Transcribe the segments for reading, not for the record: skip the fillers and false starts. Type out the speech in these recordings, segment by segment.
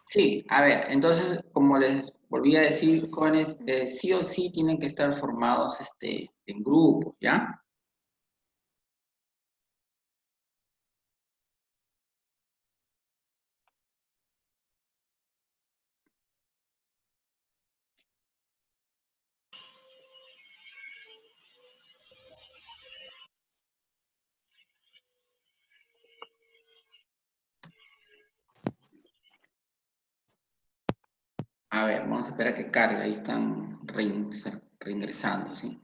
Sí, a ver, entonces, como les volví a decir, jóvenes, sí o sí tienen que estar formados en grupos, ¿ya? A ver, vamos a esperar a que cargue, ahí están reingresando, ¿sí?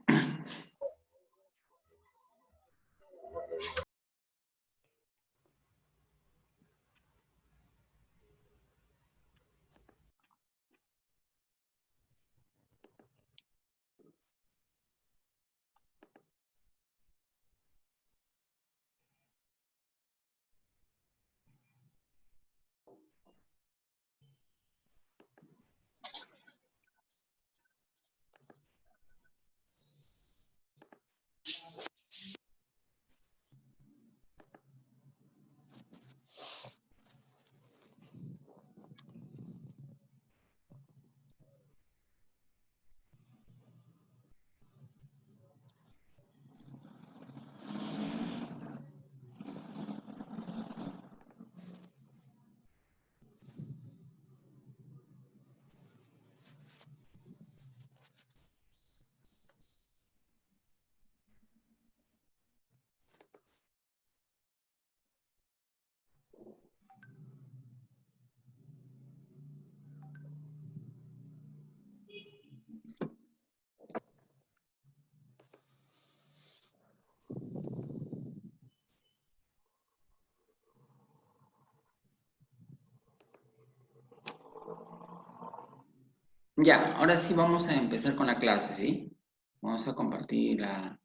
Ya, ahora sí vamos a empezar con la clase, ¿sí? Vamos a compartir la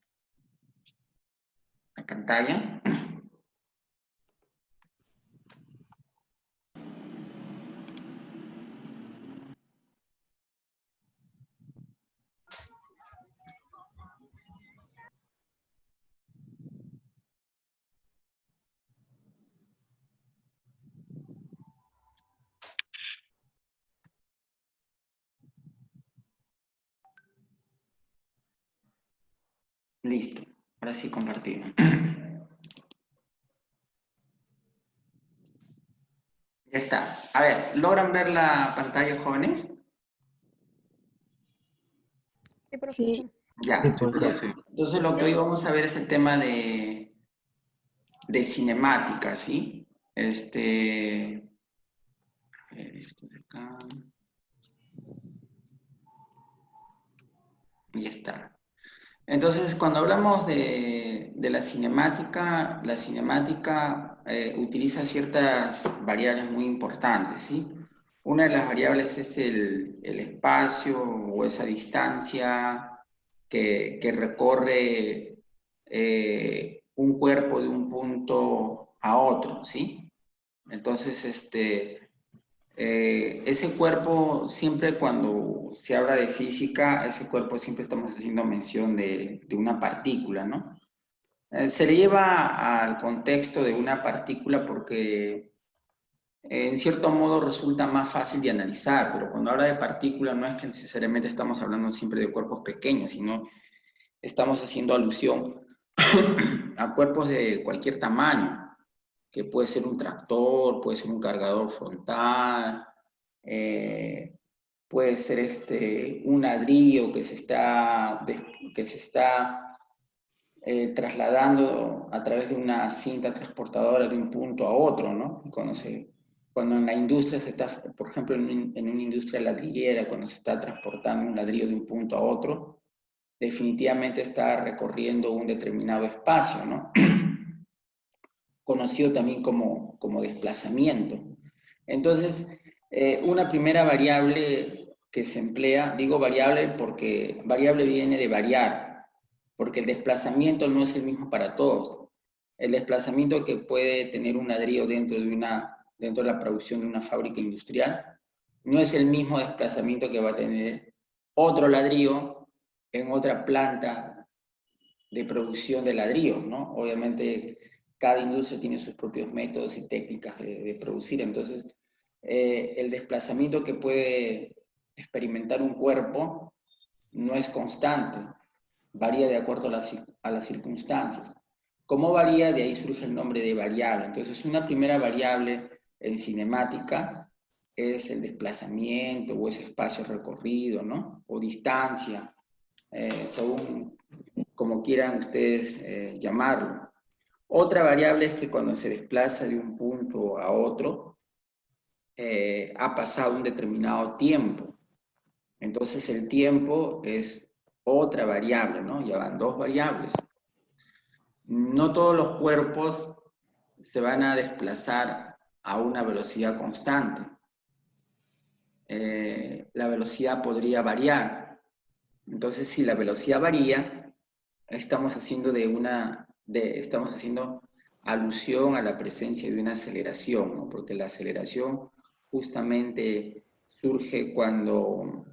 pantalla. Listo, ahora sí compartido. Ya está. A ver, ¿logran ver la pantalla, jóvenes? Sí, Sí, profesor. Ya. Sí, pues, Ya. Entonces lo que hoy vamos a ver es el tema de cinemática, ¿sí? A ver, esto de acá. Y está. Entonces, cuando hablamos de la cinemática utiliza ciertas variables muy importantes, ¿sí? Una de las variables es el espacio o esa distancia que recorre un cuerpo de un punto a otro, ¿sí? Entonces, ese cuerpo, siempre cuando se habla de física, ese cuerpo siempre estamos haciendo mención de una partícula, ¿no? Se le lleva al contexto de una partícula porque en cierto modo resulta más fácil de analizar, pero cuando habla de partícula no es que necesariamente estamos hablando siempre de cuerpos pequeños, sino estamos haciendo alusión a cuerpos de cualquier tamaño, que puede ser un tractor, puede ser un cargador frontal, eh, puede ser un ladrillo que se está trasladando a través de una cinta transportadora de un punto a otro, ¿no? Cuando en la industria se está, por ejemplo, en una industria ladrillera, cuando se está transportando un ladrillo de un punto a otro, definitivamente está recorriendo un determinado espacio, ¿no? Conocido también como desplazamiento. Entonces, una primera variable que se emplea, digo variable porque variable viene de variar, porque el desplazamiento no es el mismo para todos. El desplazamiento que puede tener un ladrillo dentro de la producción de una fábrica industrial no es el mismo desplazamiento que va a tener otro ladrillo en otra planta de producción de ladrillos, ¿no? Obviamente cada industria tiene sus propios métodos y técnicas de producir, entonces el desplazamiento que puede experimentar un cuerpo no es constante, varía de acuerdo a las circunstancias. ¿Cómo varía? De ahí surge el nombre de variable. Entonces, una primera variable en cinemática es el desplazamiento o ese espacio recorrido, ¿no? O distancia, según como quieran ustedes llamarlo. Otra variable es que cuando se desplaza de un punto a otro, ha pasado un determinado tiempo. Entonces el tiempo es otra variable, ¿no? Ya van dos variables. No todos los cuerpos se van a desplazar a una velocidad constante. La velocidad podría variar. Entonces, si la velocidad varía, estamos haciendo alusión a la presencia de una aceleración, ¿no? Porque la aceleración justamente surge cuando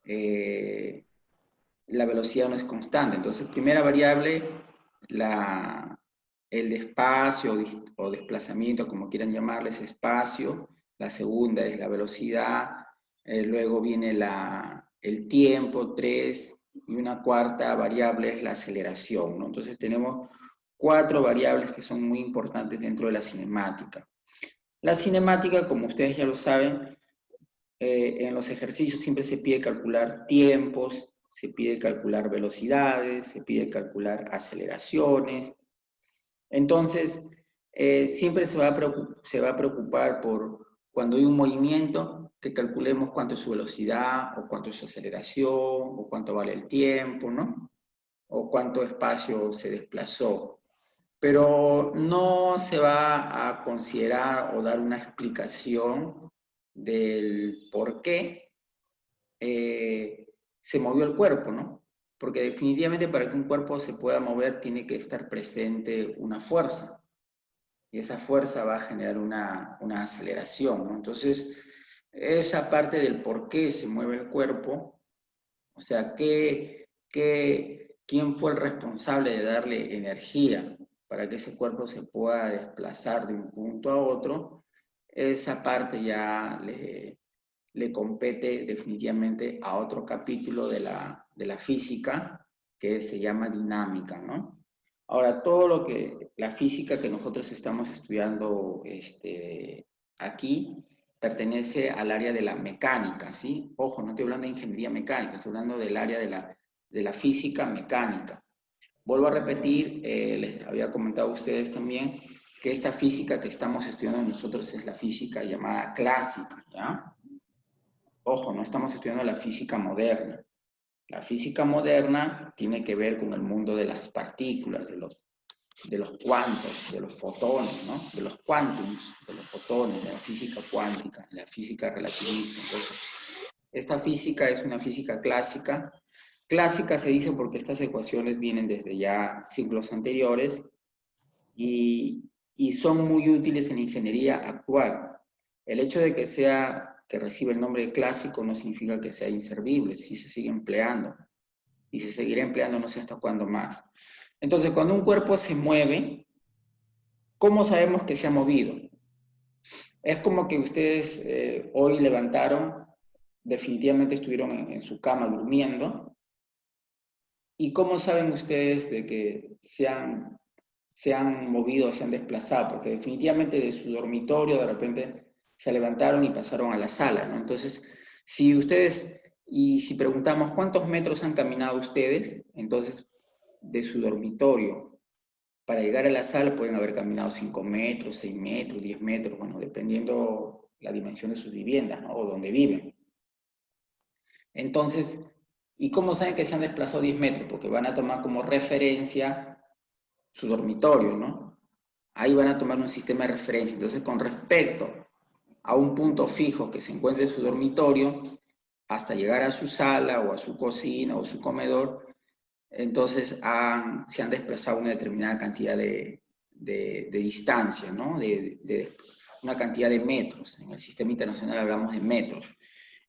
la velocidad no es constante. Entonces, primera variable, el espacio o desplazamiento, como quieran llamarle, es espacio. La segunda es la velocidad. Luego viene el tiempo, 3. Y una cuarta variable es la aceleración, ¿no? Entonces, tenemos 4 variables que son muy importantes dentro de la cinemática. La cinemática, como ustedes ya lo saben, en los ejercicios siempre se pide calcular tiempos, se pide calcular velocidades, se pide calcular aceleraciones. Entonces, siempre se va a preocupar por cuando hay un movimiento, que calculemos cuánto es su velocidad, o cuánto es su aceleración, o cuánto vale el tiempo, ¿no? O cuánto espacio se desplazó. Pero no se va a considerar o dar una explicación del por qué se movió el cuerpo, ¿no? Porque definitivamente para que un cuerpo se pueda mover tiene que estar presente una fuerza, y esa fuerza va a generar una aceleración, ¿no? Entonces, esa parte del por qué se mueve el cuerpo, o sea, ¿quién fue el responsable de darle energía para que ese cuerpo se pueda desplazar de un punto a otro? Esa parte ya le compete definitivamente a otro capítulo de la física que se llama dinámica, ¿no? Ahora, la física que nosotros estamos estudiando aquí pertenece al área de la mecánica, ¿sí? Ojo, no estoy hablando de ingeniería mecánica, estoy hablando del área de la física mecánica. Vuelvo a repetir, les había comentado a ustedes también que esta física que estamos estudiando nosotros es la física llamada clásica, ¿ya? Ojo, no estamos estudiando la física moderna. La física moderna tiene que ver con el mundo de las partículas, de los cuantos, de los fotones, ¿no? De los quantums, de los fotones, de la física cuántica, de la física relativista. Entonces, esta física es una física clásica. Clásica se dice porque estas ecuaciones vienen desde ya siglos anteriores y son muy útiles en ingeniería actual. El hecho de que reciba el nombre de clásico no significa que sea inservible, sí se sigue empleando, y se seguirá empleando no sé hasta cuándo más. Entonces, cuando un cuerpo se mueve, ¿cómo sabemos que se ha movido? Es como que ustedes hoy levantaron, definitivamente estuvieron en su cama durmiendo, ¿y cómo saben ustedes de que se han movido, se han desplazado? Porque definitivamente de su dormitorio de repente se levantaron y pasaron a la sala, ¿no? Entonces, si preguntamos cuántos metros han caminado ustedes, entonces de su dormitorio para llegar a la sala pueden haber caminado 5 metros, 6 metros, 10 metros, bueno, dependiendo la dimensión de sus viviendas, ¿no? O donde viven. Entonces, ¿y cómo saben que se han desplazado 10 metros? Porque van a tomar como referencia su dormitorio, ¿no? Ahí van a tomar un sistema de referencia. Entonces, con respecto a un punto fijo que se encuentre en su dormitorio, hasta llegar a su sala o a su cocina o su comedor, entonces se han desplazado una determinada cantidad de distancia, ¿no? De una cantidad de metros. En el sistema internacional hablamos de metros.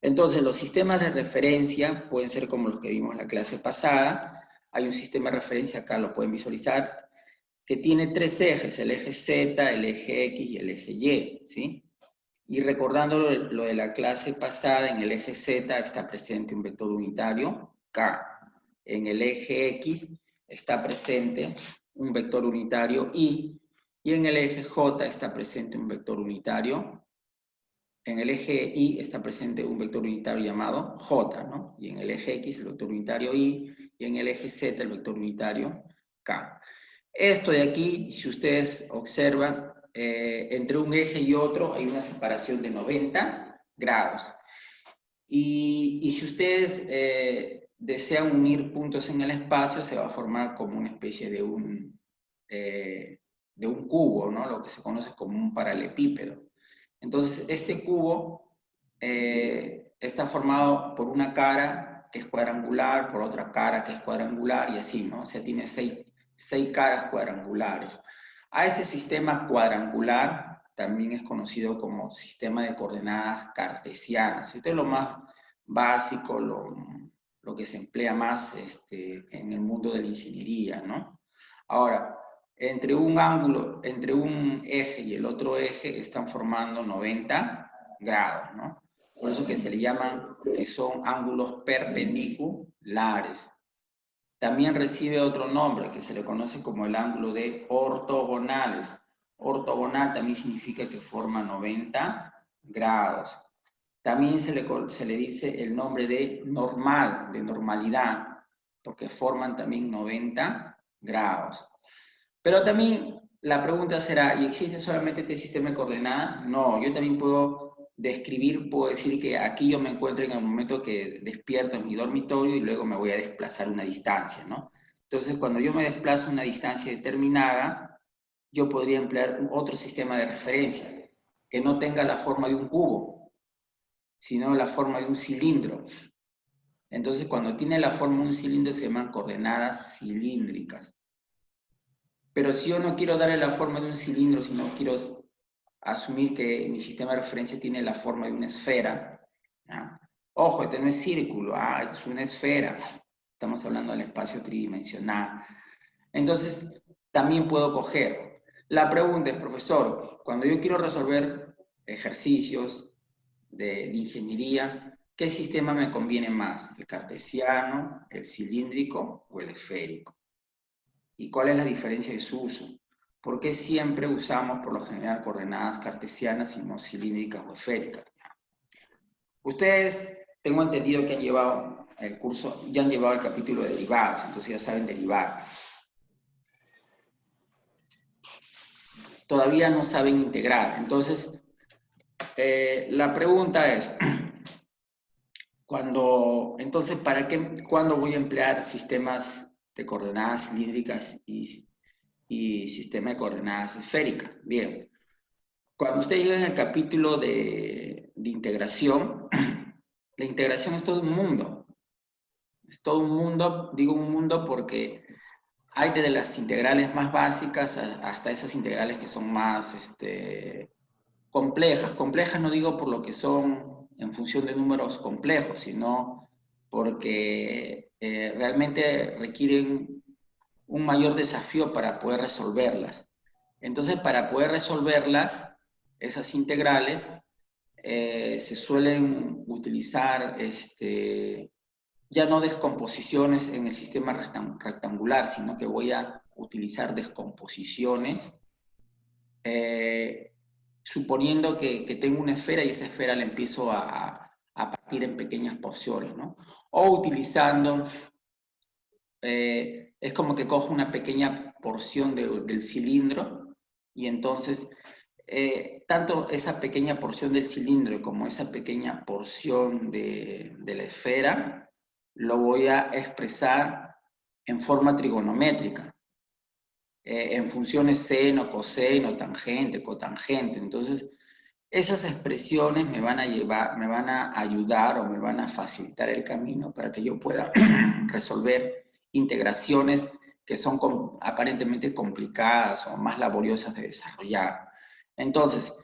Entonces, los sistemas de referencia pueden ser como los que vimos en la clase pasada. Hay un sistema de referencia, acá lo pueden visualizar, que tiene 3 ejes, el eje Z, el eje X y el eje Y, ¿sí? Y recordando lo de la clase pasada, en el eje Z está presente un vector unitario, K. En el eje X está presente un vector unitario, Y. Y en el eje J está presente un vector unitario. En el eje Y está presente un vector unitario llamado J, ¿no? Y en el eje X el vector unitario Y, y en el eje Z el vector unitario K. Esto de aquí, si ustedes observan, entre un eje y otro hay una separación de 90 grados. Y si ustedes desean unir puntos en el espacio, se va a formar como una especie de un cubo, ¿no? Lo que se conoce como un paralelepípedo. Entonces, este cubo está formado por una cara que es cuadrangular, por otra cara que es cuadrangular, y así, ¿no? O sea, tiene seis caras cuadrangulares. A este sistema cuadrangular también es conocido como sistema de coordenadas cartesianas. Esto es lo más básico, lo que se emplea más en el mundo de la ingeniería, ¿no? Ahora, entre un ángulo, entre un eje y el otro eje están formando 90 grados, ¿no? Por eso que se le llaman, que son ángulos perpendiculares. También recibe otro nombre que se le conoce como el ángulo de ortogonales. Ortogonal también significa que forma 90 grados. También se le dice el nombre de normal, de normalidad, porque forman también 90 grados. Pero también la pregunta será, ¿y existe solamente este sistema de coordenadas? No, yo también puedo describir, puedo decir que aquí yo me encuentro en el momento que despierto en mi dormitorio y luego me voy a desplazar una distancia, ¿no? Entonces, cuando yo me desplazo una distancia determinada, yo podría emplear otro sistema de referencia, que no tenga la forma de un cubo, sino la forma de un cilindro. Entonces, cuando tiene la forma de un cilindro se llaman coordenadas cilíndricas. Pero si yo no quiero darle la forma de un cilindro, sino quiero asumir que mi sistema de referencia tiene la forma de una esfera, ¿ya? Ojo, este no es círculo, es una esfera. Estamos hablando del espacio tridimensional. Entonces, también puedo coger. La pregunta es, profesor, cuando yo quiero resolver ejercicios de ingeniería, ¿qué sistema me conviene más? ¿El cartesiano, el cilíndrico o el esférico? ¿Y cuál es la diferencia de su uso? ¿Por qué siempre usamos por lo general coordenadas cartesianas y no cilíndricas o esféricas? Ustedes, tengo entendido que han llevado el curso, ya han llevado el capítulo de derivadas, entonces ya saben derivar. Todavía no saben integrar. Entonces, la pregunta es, entonces, ¿cuándo voy a emplear sistemas de coordenadas cilíndricas y sistema de coordenadas esféricas? Bien, cuando ustedes lleguen al capítulo de integración, la integración es todo un mundo. Es todo un mundo, digo un mundo porque hay desde las integrales más básicas hasta esas integrales que son más complejas. Complejas no digo por lo que son en función de números complejos, sino porque realmente requieren un mayor desafío para poder resolverlas. Entonces, para poder resolverlas, esas integrales, se suelen utilizar ya no descomposiciones en el sistema rectangular, sino que voy a utilizar descomposiciones, suponiendo que tengo una esfera y esa esfera la empiezo a partir en pequeñas porciones, ¿no? O utilizando, es como que cojo una pequeña porción del cilindro y entonces tanto esa pequeña porción del cilindro como esa pequeña porción de la esfera lo voy a expresar en forma trigonométrica, en funciones seno, coseno, tangente, cotangente. Entonces, esas expresiones me van a ayudar o me van a facilitar el camino para que yo pueda resolver integraciones que son aparentemente complicadas o más laboriosas de desarrollar. Entonces,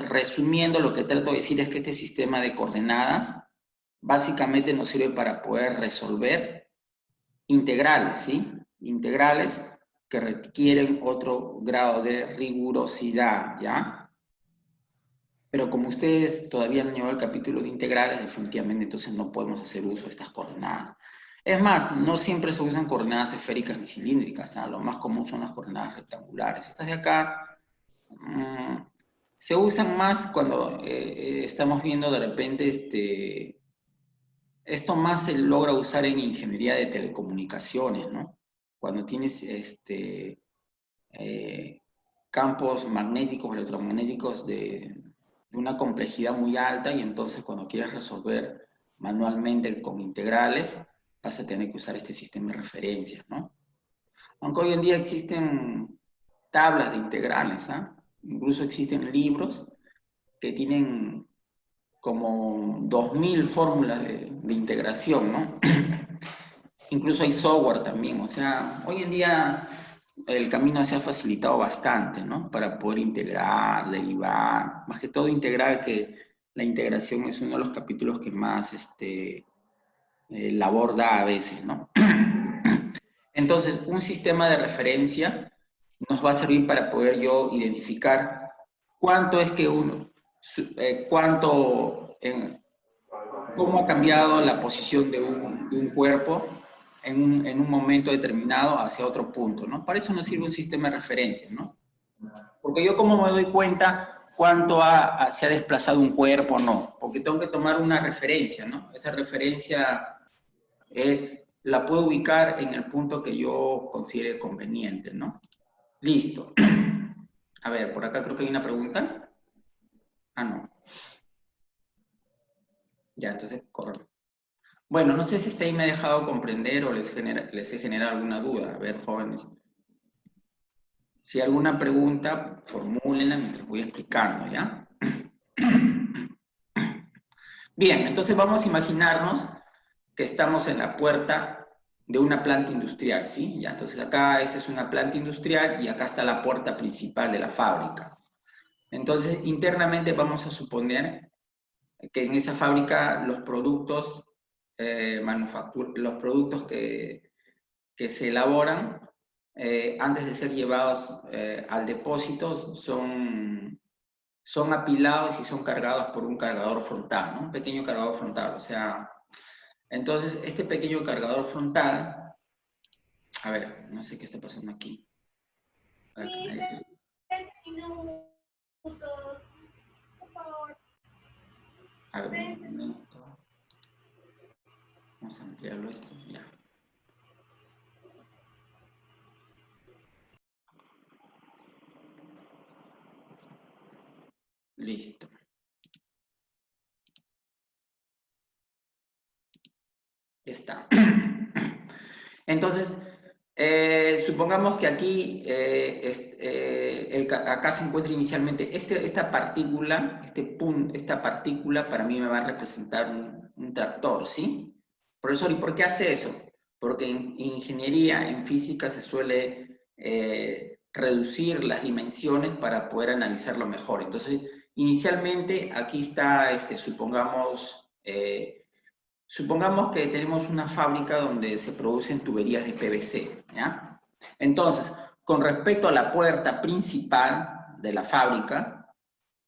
resumiendo, lo que trato de decir es que este sistema de coordenadas básicamente nos sirve para poder resolver integrales, ¿sí? Integrales que requieren otro grado de rigurosidad, ¿ya? Pero como ustedes todavía no han llegado al capítulo de integrales, definitivamente entonces no podemos hacer uso de estas coordenadas. Es más, no siempre se usan coordenadas esféricas ni cilíndricas, ¿ah? Lo más común son las coordenadas rectangulares. Estas de acá se usan más cuando estamos viendo de repente, esto más se logra usar en ingeniería de telecomunicaciones, ¿no? Cuando tienes campos magnéticos, electromagnéticos de una complejidad muy alta, y entonces cuando quieres resolver manualmente con integrales, vas a tener que usar este sistema de referencias, ¿no? Aunque hoy en día existen tablas de integrales, ¿ah? Incluso existen libros que tienen como 2000 fórmulas de integración, ¿no? Incluso hay software también, o sea, hoy en día el camino se ha facilitado bastante, ¿no? Para poder integrar, derivar, más que todo integrar, que la integración es uno de los capítulos que más labor da a veces, ¿no? Entonces, un sistema de referencia nos va a servir para poder yo identificar cuánto es que uno, cómo ha cambiado la posición de un cuerpo en un momento determinado hacia otro punto, ¿no? Para eso nos sirve un sistema de referencia, ¿no? Porque yo cómo me doy cuenta cuánto se ha desplazado un cuerpo o no, porque tengo que tomar una referencia, ¿no? Esa referencia la puedo ubicar en el punto que yo considere conveniente, ¿no? Listo. A ver, por acá creo que hay una pregunta. Ah, no. Ya, entonces corro. Bueno, no sé si este ahí me ha dejado comprender o les he generado alguna duda. A ver, jóvenes. Si hay alguna pregunta, formúlenla mientras voy explicando, ¿ya? Bien, entonces vamos a imaginarnos que estamos en la puerta de una planta industrial, ¿sí? Ya, entonces acá esa es una planta industrial y acá está la puerta principal de la fábrica. Entonces, internamente vamos a suponer que en esa fábrica los productos, los productos que se elaboran antes de ser llevados al depósito son apilados y son cargados por un cargador frontal, ¿no? Un pequeño cargador frontal, o sea, entonces este pequeño cargador frontal, a ver, no sé qué está pasando aquí. A ver, 20 minutos, por favor. a ver, un momento. Vamos a ampliarlo esto, ya. Listo. Ya está. Entonces, supongamos que aquí, acá se encuentra inicialmente esta partícula, esta partícula para mí me va a representar un tractor, ¿sí? Profesor, ¿y por qué hace eso? Porque en ingeniería, en física, se suele reducir las dimensiones para poder analizarlo mejor. Entonces, inicialmente aquí está, supongamos que tenemos una fábrica donde se producen tuberías de PVC, ¿ya? Entonces, con respecto a la puerta principal de la fábrica,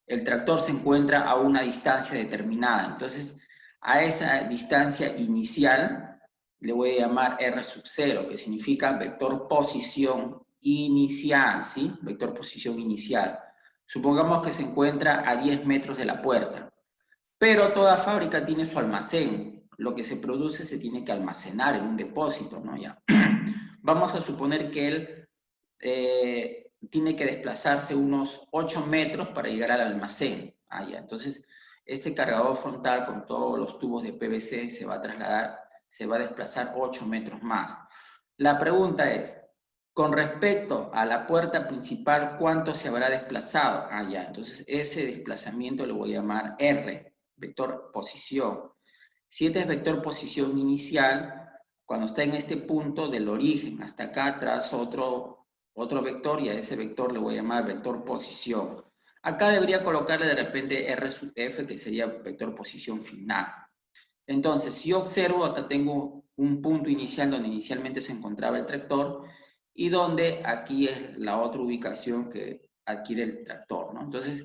el tractor se encuentra a una distancia determinada. Entonces, a esa distancia inicial le voy a llamar R sub 0, que significa vector posición inicial, ¿sí? Vector posición inicial. Supongamos que se encuentra a 10 metros de la puerta. Pero toda fábrica tiene su almacén. Lo que se produce se tiene que almacenar en un depósito, ¿no? Ya. Vamos a suponer que él tiene que desplazarse unos 8 metros para llegar al almacén. Ah, ya. Entonces, este cargador frontal con todos los tubos de PVC se va a trasladar, se va a desplazar 8 metros más. La pregunta es, con respecto a la puerta principal, ¿cuánto se habrá desplazado? Ah, ya. Entonces, ese desplazamiento lo voy a llamar R. Vector posición. Si este es vector posición inicial, cuando está en este punto del origen hasta acá, trazo otro vector y a ese vector le voy a llamar vector posición. Acá debería colocarle de repente R sub F, que sería vector posición final. Entonces, si yo observo, acá tengo un punto inicial donde inicialmente se encontraba el tractor y donde aquí es la otra ubicación que adquiere el tractor, ¿no? Entonces,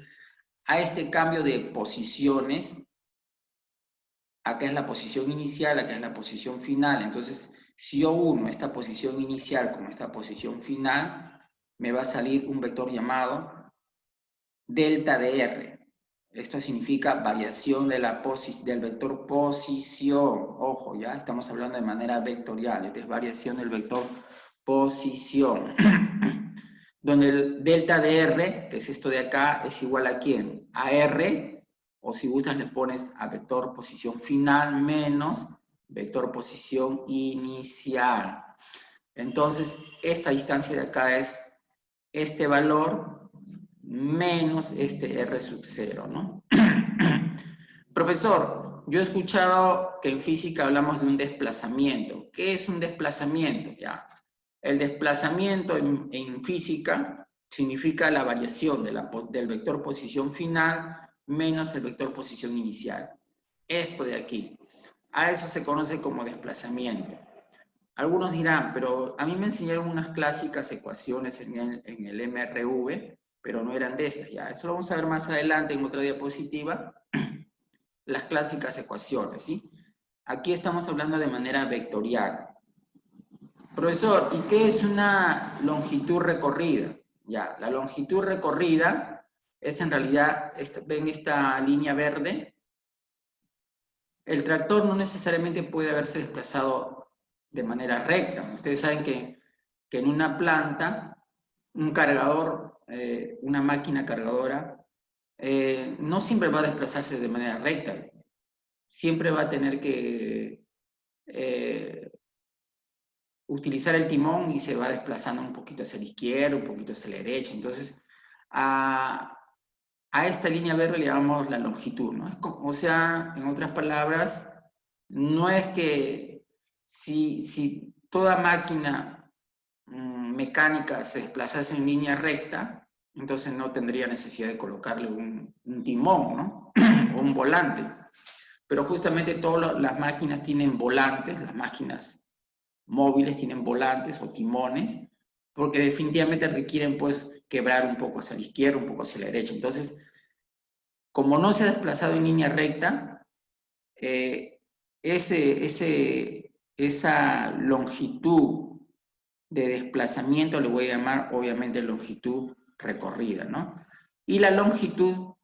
a este cambio de posiciones. Acá es la posición inicial, acá es la posición final. Entonces, si yo uno esta posición inicial con esta posición final, me va a salir un vector llamado delta de R. Esto significa variación de del vector posición. Ojo, ya estamos hablando de manera vectorial. Esta es variación del vector posición. Donde el delta de R, que es esto de acá, es igual a ¿quién? A R, o si gustas le pones a vector posición final menos vector posición inicial. Entonces, esta distancia de acá es este valor menos este R sub 0, ¿no? Profesor, yo he escuchado que en física hablamos de un desplazamiento. ¿Qué es un desplazamiento? Ya. El desplazamiento en física significa la variación del vector posición final menos el vector posición inicial. Esto de aquí. A eso se conoce como desplazamiento. Algunos dirán, pero a mí me enseñaron unas clásicas ecuaciones en el MRV, pero no eran de estas, ya. Eso lo vamos a ver más adelante en otra diapositiva, las clásicas ecuaciones, ¿sí? Aquí estamos hablando de manera vectorial. Profesor, ¿y qué es una longitud recorrida? Ya, la longitud recorrida es en realidad, ven esta línea verde, el tractor no necesariamente puede haberse desplazado de manera recta. Ustedes saben que en una planta, un cargador, una máquina cargadora, no siempre va a desplazarse de manera recta. Siempre va a tener que utilizar el timón y se va desplazando un poquito hacia la izquierda, un poquito hacia la derecha. Entonces, a esta línea verde le llamamos la longitud, ¿no? O sea, en otras palabras, no es que si toda máquina mecánica se desplazase en línea recta, entonces no tendría necesidad de colocarle un timón, ¿no? O un volante. Pero justamente todas las máquinas tienen volantes, las máquinas móviles tienen volantes o timones, porque definitivamente requieren pues quebrar un poco hacia la izquierda, un poco hacia la derecha. Entonces, como no se ha desplazado en línea recta, esa longitud de desplazamiento le voy a llamar obviamente longitud recorrida, ¿no? Y la longitud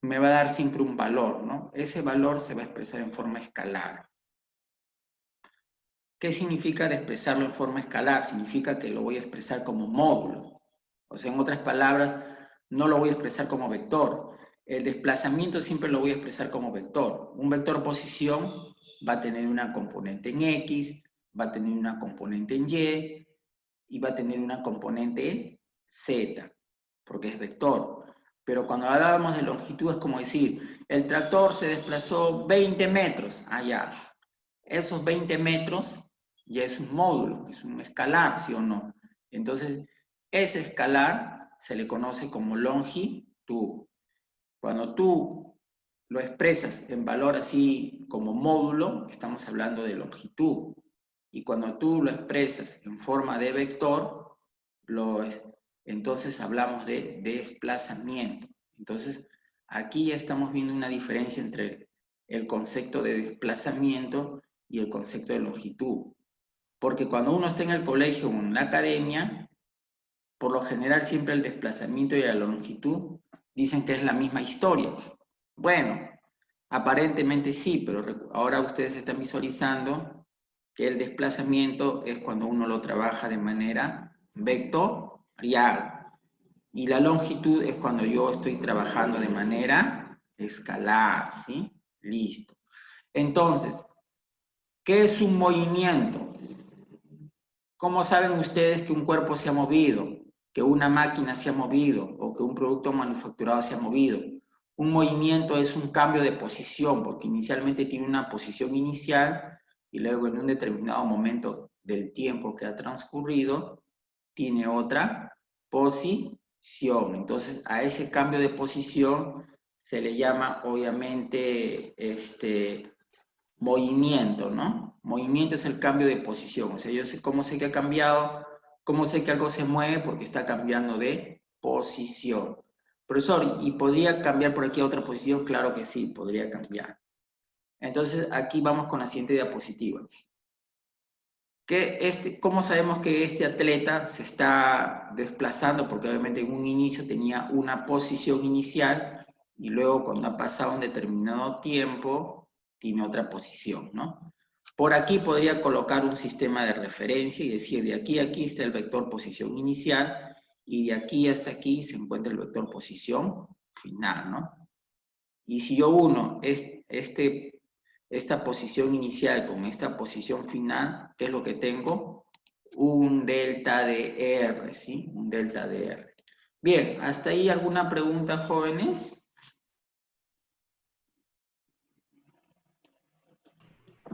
me va a dar siempre un valor, ¿no? Ese valor se va a expresar en forma escalar. ¿Qué significa de expresarlo en forma escalar? Significa que lo voy a expresar como módulo. O sea, en otras palabras, no lo voy a expresar como vector. El desplazamiento siempre lo voy a expresar como vector. Un vector posición va a tener una componente en X, va a tener una componente en Y va a tener una componente en Z, porque es vector. Pero cuando hablábamos de longitud es como decir, el tractor se desplazó 20 metros allá. Esos 20 metros ya es un módulo, es un escalar, ¿sí o no? Entonces, ese escalar se le conoce como longitud. Cuando tú lo expresas en valor así como módulo, estamos hablando de longitud. Y cuando tú lo expresas en forma de vector, entonces hablamos de desplazamiento. Entonces, aquí ya estamos viendo una diferencia entre el concepto de desplazamiento y el concepto de longitud. Porque cuando uno está en el colegio o en la academia, por lo general siempre el desplazamiento y la longitud dicen que es la misma historia. Bueno, aparentemente sí, pero ahora ustedes están visualizando que el desplazamiento es cuando uno lo trabaja de manera vectorial. Y la longitud es cuando yo estoy trabajando de manera escalar, ¿sí? Listo. Entonces, ¿qué es un movimiento? ¿Cómo saben ustedes que un cuerpo se ha movido, que una máquina se ha movido o que un producto manufacturado se ha movido? Un movimiento es un cambio de posición, porque inicialmente tiene una posición inicial y luego en un determinado momento del tiempo que ha transcurrido, tiene otra posición. Entonces, a ese cambio de posición se le llama, obviamente, movimiento, ¿no? Movimiento es el cambio de posición. O sea, yo sé cómo sé que ha cambiado, cómo sé que algo se mueve porque está cambiando de posición. Profesor, ¿y podría cambiar por aquí a otra posición? Claro que sí, podría cambiar. Entonces, aquí vamos con la siguiente diapositiva. ¿Cómo sabemos que este atleta se está desplazando? Porque obviamente en un inicio tenía una posición inicial y luego cuando ha pasado un determinado tiempo tiene otra posición, ¿no? Por aquí podría colocar un sistema de referencia y decir de aquí a aquí está el vector posición inicial y de aquí hasta aquí se encuentra el vector posición final, ¿no? Y si yo uno esta posición inicial con esta posición final, ¿qué es lo que tengo? Un delta de R, ¿sí? Un delta de R. Bien, ¿hasta ahí alguna pregunta, jóvenes?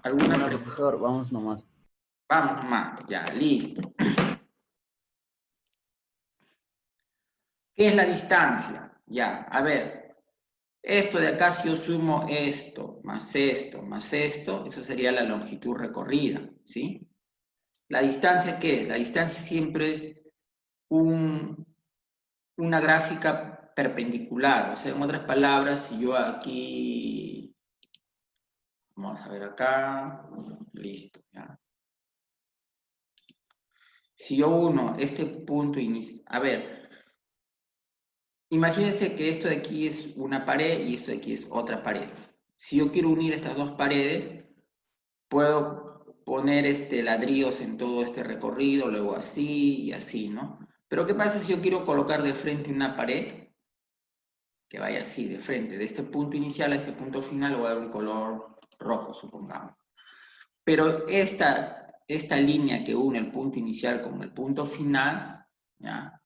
¿Alguna Bueno, pregunta? profesor, vamos nomás. Vamos más, ya, listo. ¿Qué es la distancia? Ya, a ver, esto de acá, si yo sumo esto, más esto, más esto, eso sería la longitud recorrida, ¿sí? ¿La distancia qué es? La distancia siempre es una gráfica perpendicular, o sea, en otras palabras, si yo aquí, vamos a ver acá, listo, ya. Si yo uno este punto inicial, a ver, imagínense que esto de aquí es una pared y esto de aquí es otra pared. Si yo quiero unir estas dos paredes, puedo poner ladrillos en todo este recorrido, luego así y así, ¿no? Pero ¿qué pasa si yo quiero colocar de frente una pared que vaya así, de frente, de este punto inicial a este punto final, le voy a dar un color rojo, supongamos. Pero esta línea que une el punto inicial con el punto final, ¿ya?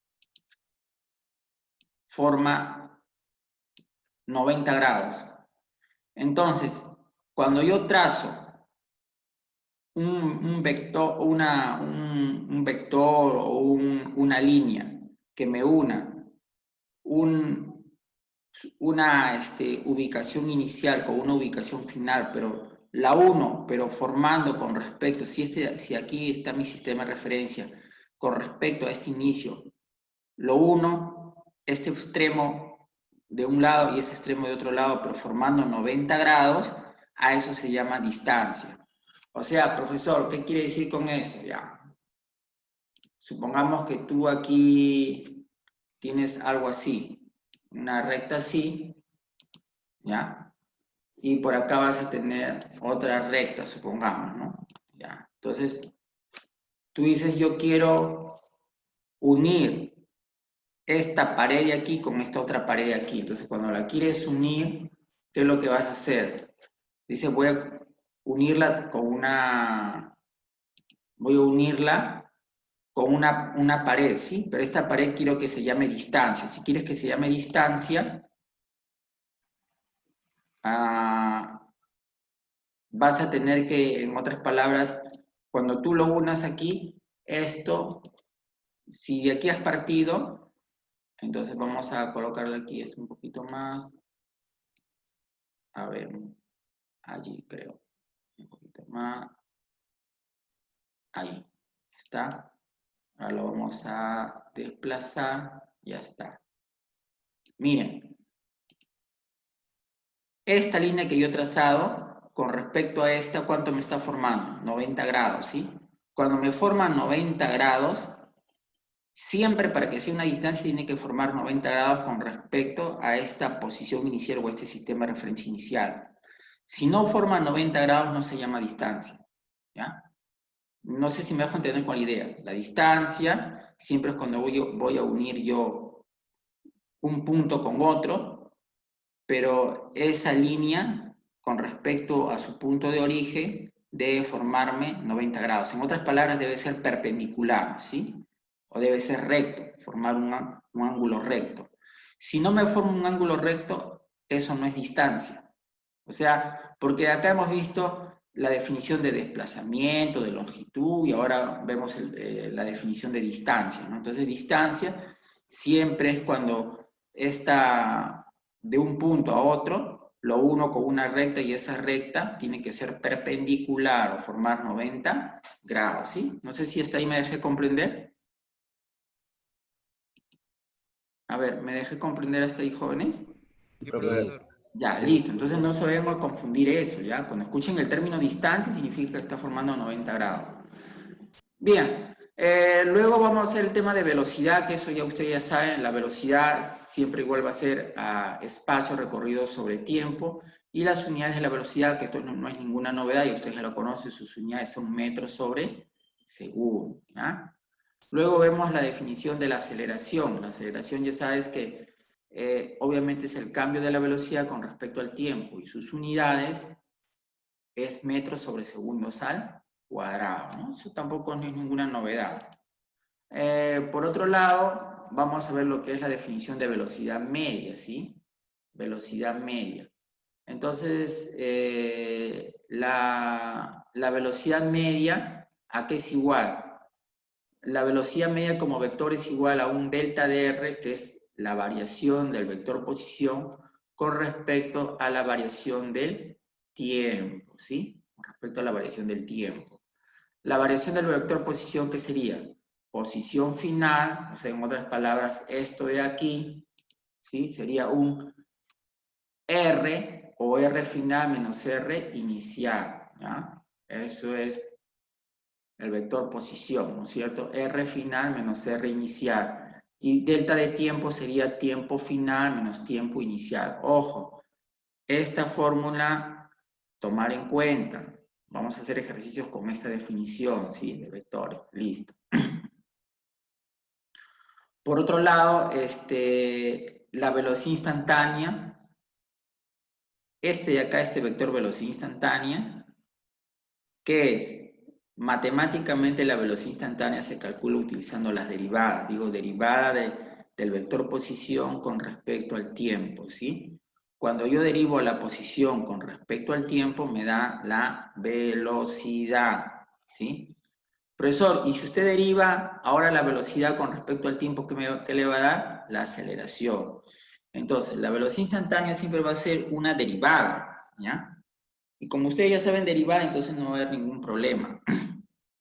Forma 90 grados. Entonces, cuando yo trazo un vector, un vector o una línea que me una una ubicación inicial con una ubicación final, pero la uno, pero formando con respecto, si aquí está mi sistema de referencia, con respecto a este inicio, lo uno, este extremo de un lado y ese extremo de otro lado, pero formando 90 grados, a eso se llama distancia. O sea, profesor, ¿qué quiere decir con esto? Ya. Supongamos que tú aquí tienes algo así, una recta así, ¿ya? Y por acá vas a tener otra recta, supongamos, ¿no? ¿Ya? Entonces, tú dices, yo quiero unir esta pared de aquí con esta otra pared de aquí. Entonces, cuando la quieres unir, ¿qué es lo que vas a hacer? Dice, voy a unirla con una pared, ¿sí? Pero esta pared quiero que se llame distancia. Si quieres que se llame distancia, vas a tener que, en otras palabras, cuando tú lo unas aquí, esto, si de aquí has partido, entonces vamos a colocarle aquí esto un poquito más, a ver, allí creo, un poquito más, ahí está. Ahora lo vamos a desplazar, ya está. Miren, esta línea que yo he trazado, con respecto a esta, ¿cuánto me está formando? 90 grados, ¿sí? Cuando me forma 90 grados, siempre para que sea una distancia tiene que formar 90 grados con respecto a esta posición inicial o este sistema de referencia inicial. Si no forma 90 grados no se llama distancia, ¿ya? No sé si me dejo entender con la idea. La distancia siempre es cuando voy a unir yo un punto con otro, pero esa línea con respecto a su punto de origen debe formarme 90 grados. En otras palabras, debe ser perpendicular, ¿sí? O debe ser recto, formar un ángulo recto. Si no me forma un ángulo recto, eso no es distancia. O sea, porque acá hemos visto la definición de desplazamiento, de longitud, y ahora vemos la definición de distancia, ¿no? Entonces, distancia siempre es cuando está de un punto a otro, lo uno con una recta y esa recta tiene que ser perpendicular o formar 90 grados, ¿sí? No sé si hasta ahí me dejé comprender. A ver, ¿me dejé comprender hasta ahí, jóvenes? Sí, profesor. Ya, listo. Entonces no se vayan a confundir eso, ¿ya? Cuando escuchen el término distancia, significa que está formando 90 grados. Bien, luego vamos a hacer el tema de velocidad, que eso ya ustedes ya saben, la velocidad siempre igual va a ser espacio recorrido sobre tiempo, y las unidades de la velocidad, que esto no es ninguna novedad, y ustedes ya lo conocen, sus unidades son metros sobre segundo, ¿ya? Luego vemos la definición de la aceleración. La aceleración ya sabes que obviamente es el cambio de la velocidad con respecto al tiempo, y sus unidades es metros sobre segundos al cuadrado, ¿no? Eso tampoco no es ninguna novedad. Por otro lado, vamos a ver lo que es la definición de velocidad media, ¿sí? Velocidad media. Entonces, la velocidad media, ¿a qué es igual? La velocidad media como vector es igual a un delta de R, que es la variación del vector posición con respecto a la variación del tiempo, ¿sí? Con respecto a la variación del tiempo. La variación del vector posición, ¿qué sería? Posición final, o sea, en otras palabras, esto de aquí, ¿sí? Sería un R o R final menos R inicial, ¿ya? Eso es el vector posición, ¿no es cierto? R final menos R inicial. Y delta de tiempo sería tiempo final menos tiempo inicial. Ojo, esta fórmula, tomar en cuenta. Vamos a hacer ejercicios con esta definición, ¿sí? De vectores. Listo. Por otro lado, la velocidad instantánea, de acá, este vector velocidad instantánea, ¿qué es? Matemáticamente la velocidad instantánea se calcula utilizando las derivadas. Digo, derivada del vector posición con respecto al tiempo, ¿sí? Cuando yo derivo la posición con respecto al tiempo, me da la velocidad, ¿sí? Profesor, y si usted deriva ahora la velocidad con respecto al tiempo, ¿qué le va a dar? La aceleración. Entonces, la velocidad instantánea siempre va a ser una derivada, ¿ya? Y como ustedes ya saben derivar, entonces no va a haber ningún problema.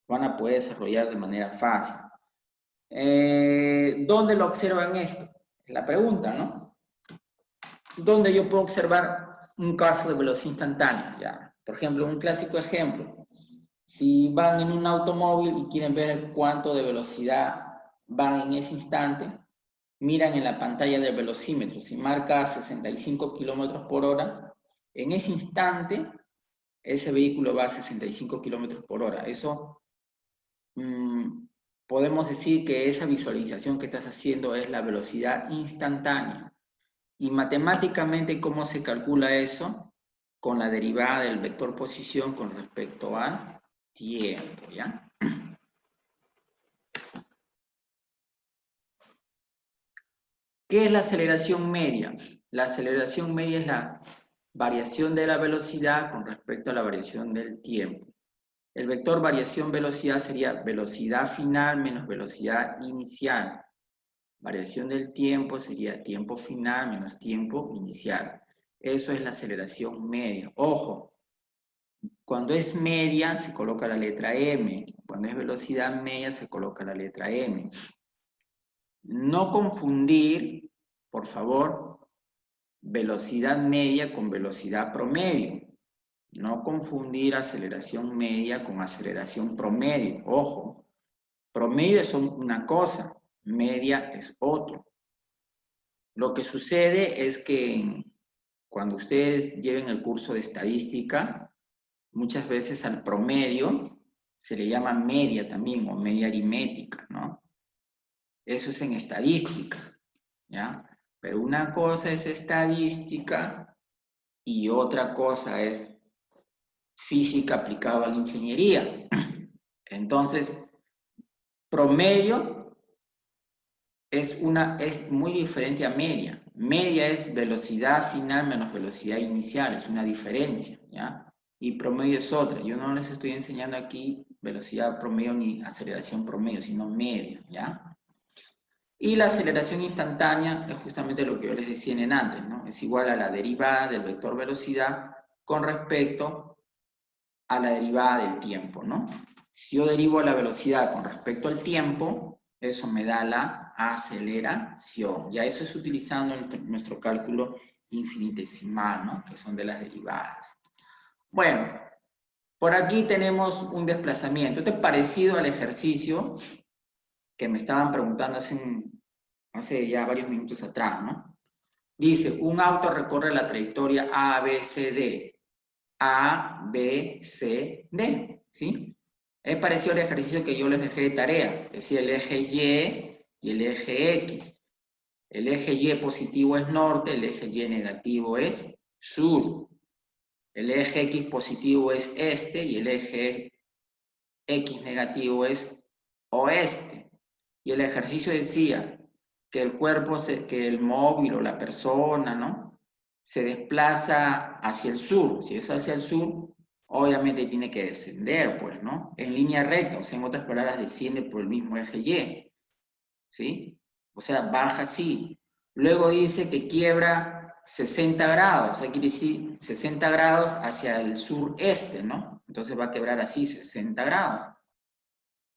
Van a poder desarrollar de manera fácil. ¿Dónde lo observan esto? La pregunta, ¿no? ¿Dónde yo puedo observar un caso de velocidad instantánea? Ya. Por ejemplo, un clásico ejemplo. Si van en un automóvil y quieren ver cuánto de velocidad van en ese instante, miran en la pantalla del velocímetro. Si marca 65 kilómetros por hora, en ese instante ese vehículo va a 65 kilómetros por hora. Eso podemos decir que esa visualización que estás haciendo es la velocidad instantánea. Y matemáticamente, ¿cómo se calcula eso? Con la derivada del vector posición con respecto al tiempo, ¿ya? ¿Qué es la aceleración media? La aceleración media es la variación de la velocidad con respecto a la variación del tiempo. El vector variación-velocidad sería velocidad final menos velocidad inicial. Variación del tiempo sería tiempo final menos tiempo inicial. Eso es la aceleración media. Ojo, cuando es media se coloca la letra M. Cuando es velocidad media se coloca la letra M. No confundir, por favor, velocidad media con velocidad promedio. No confundir aceleración media con aceleración promedio. Ojo, promedio es una cosa, media es otro. Lo que sucede es que cuando ustedes lleven el curso de estadística, muchas veces al promedio se le llama media también, o media aritmética, ¿no? Eso es en estadística, ¿ya? Pero una cosa es estadística y otra cosa es física aplicada a la ingeniería. Entonces, promedio es muy diferente a media. Media es velocidad final menos velocidad inicial, es una diferencia, ¿ya? Y promedio es otra. Yo no les estoy enseñando aquí velocidad promedio ni aceleración promedio, sino media, ¿ya? Y la aceleración instantánea es justamente lo que yo les decía en antes, ¿no? Es igual a la derivada del vector velocidad con respecto a la derivada del tiempo, ¿no? Si yo derivo la velocidad con respecto al tiempo, Eso me da la aceleración. Ya eso es utilizando nuestro cálculo infinitesimal, ¿no? Que son de las derivadas. Bueno, por aquí tenemos un desplazamiento. Esto es parecido al ejercicio que me estaban preguntando hace ya varios minutos atrás, ¿no? Dice, un auto recorre la trayectoria A, B, C, D. A, B, C, D, ¿sí? Es parecido al ejercicio que yo les dejé de tarea, es decir, el eje Y y el eje X. El eje Y positivo es norte, el eje Y negativo es sur. El eje X positivo es este y el eje X negativo es oeste. Y el ejercicio decía que el cuerpo, que el móvil o la persona, ¿no? Se desplaza hacia el sur. Si es hacia el sur, obviamente tiene que descender, pues, ¿no? En línea recta, o sea, en otras palabras, desciende por el mismo eje Y, ¿sí? O sea, baja así. Luego dice que quiebra 60 grados, o sea, quiere decir 60 grados hacia el sureste, ¿no? Entonces va a quebrar así 60 grados.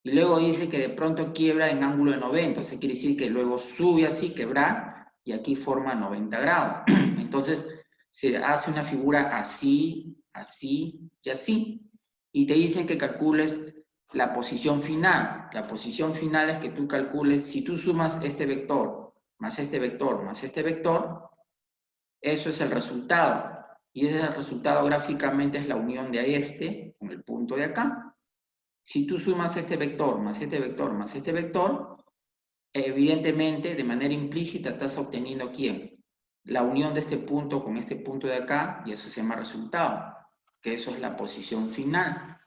Y luego dice que de pronto quiebra en ángulo de 90, o sea, quiere decir que luego sube así, quebrar, y aquí forma 90 grados. Entonces, se hace una figura así, así y así. Y te dicen que calcules la posición final. La posición final es que tú calcules, si tú sumas este vector, más este vector, más este vector, eso es el resultado. Y ese es el resultado gráficamente, es la unión de este con el punto de acá. Si tú sumas este vector, más este vector, más este vector, evidentemente, de manera implícita, estás obteniendo ¿quién? La unión de este punto con este punto de acá, y eso se llama resultado, que eso es la posición final.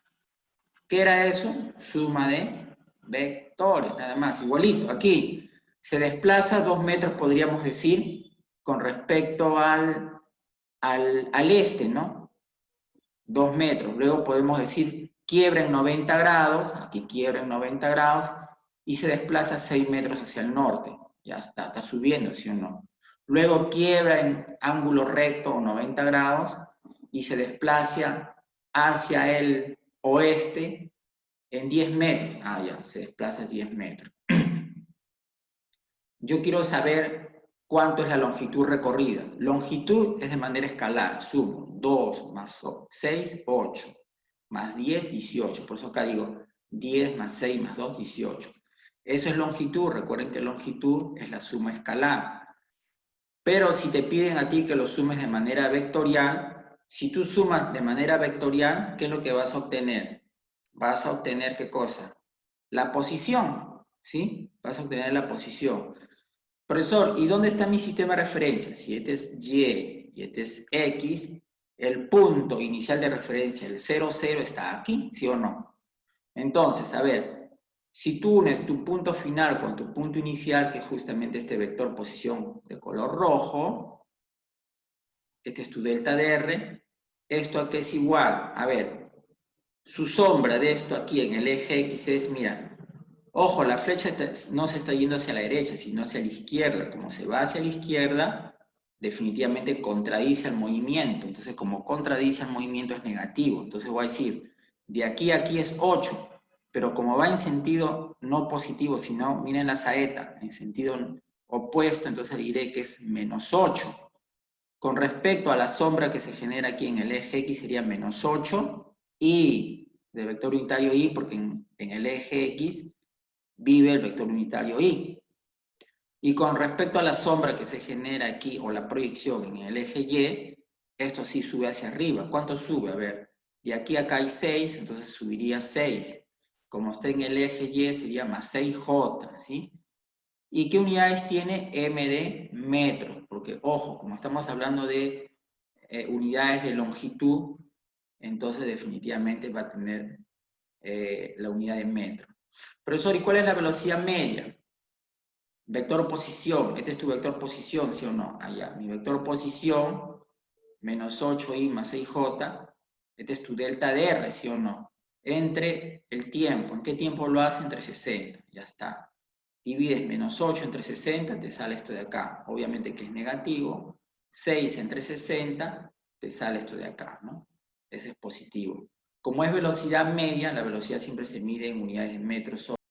¿Qué era eso? Suma de vectores, nada más, igualito. Aquí se desplaza 2 metros, podríamos decir, con respecto al este, ¿no? 2 metros. Luego podemos decir quiebra en 90 grados, aquí quiebra en 90 grados, y se desplaza 6 metros hacia el norte. Ya está subiendo, ¿sí o no? Luego quiebra en ángulo recto o 90 grados y se desplaza hacia el oeste en 10 metros. Ah, ya, se desplaza 10 metros. Yo quiero saber cuánto es la longitud recorrida. Longitud es de manera escalar. Sumo 2 más 6, 8. Más 10, 18. Por eso acá digo 10 más 6 más 2, 18. Eso es longitud. Recuerden que longitud es la suma escalar. Pero si te piden a ti que lo sumes de manera vectorial, si tú sumas de manera vectorial, ¿qué es lo que vas a obtener? Vas a obtener, ¿qué cosa? La posición, ¿sí? Vas a obtener la posición. Profesor, ¿y dónde está mi sistema de referencia? Si este es Y y este es X, el punto inicial de referencia, el 0, 0, está aquí, ¿sí o no? Entonces, a ver, si tú unes tu punto final con tu punto inicial, que es justamente este vector posición de color rojo, este es tu delta DR, esto aquí es igual, a ver, su sombra de esto aquí en el eje X es, mira, ojo, la flecha no se está yendo hacia la derecha, sino hacia la izquierda. Como se va hacia la izquierda, definitivamente contradice el movimiento. Entonces, como contradice el movimiento es negativo. Entonces voy a decir, de aquí a aquí es 8, pero como va en sentido no positivo, sino, miren la saeta, en sentido opuesto, entonces diré que es menos 8. Con respecto a la sombra que se genera aquí en el eje X sería menos 8, y de vector unitario Y, porque en el eje X vive el vector unitario Y. Y con respecto a la sombra que se genera aquí, o la proyección en el eje Y, esto sí sube hacia arriba. ¿Cuánto sube? A ver, de aquí a acá hay 6, entonces subiría 6. Como está en el eje Y, sería más 6J, ¿sí? ¿Y qué unidades tiene? M de metro, porque ojo, como estamos hablando de unidades de longitud, entonces definitivamente va a tener la unidad de metro. Profesor, ¿y cuál es la velocidad media? Vector posición, este es tu vector posición, ¿sí o no? Allá, mi vector posición, menos 8i más 6j, este es tu delta de R, ¿sí o no? Entre el tiempo, ¿en qué tiempo lo hace? Entre 60, ya está. Divides menos 8 entre 60, te sale esto de acá. Obviamente que es negativo. 6 entre 60, te sale esto de acá, ¿no? Ese es positivo. Como es velocidad media, la velocidad siempre se mide en unidades de metros.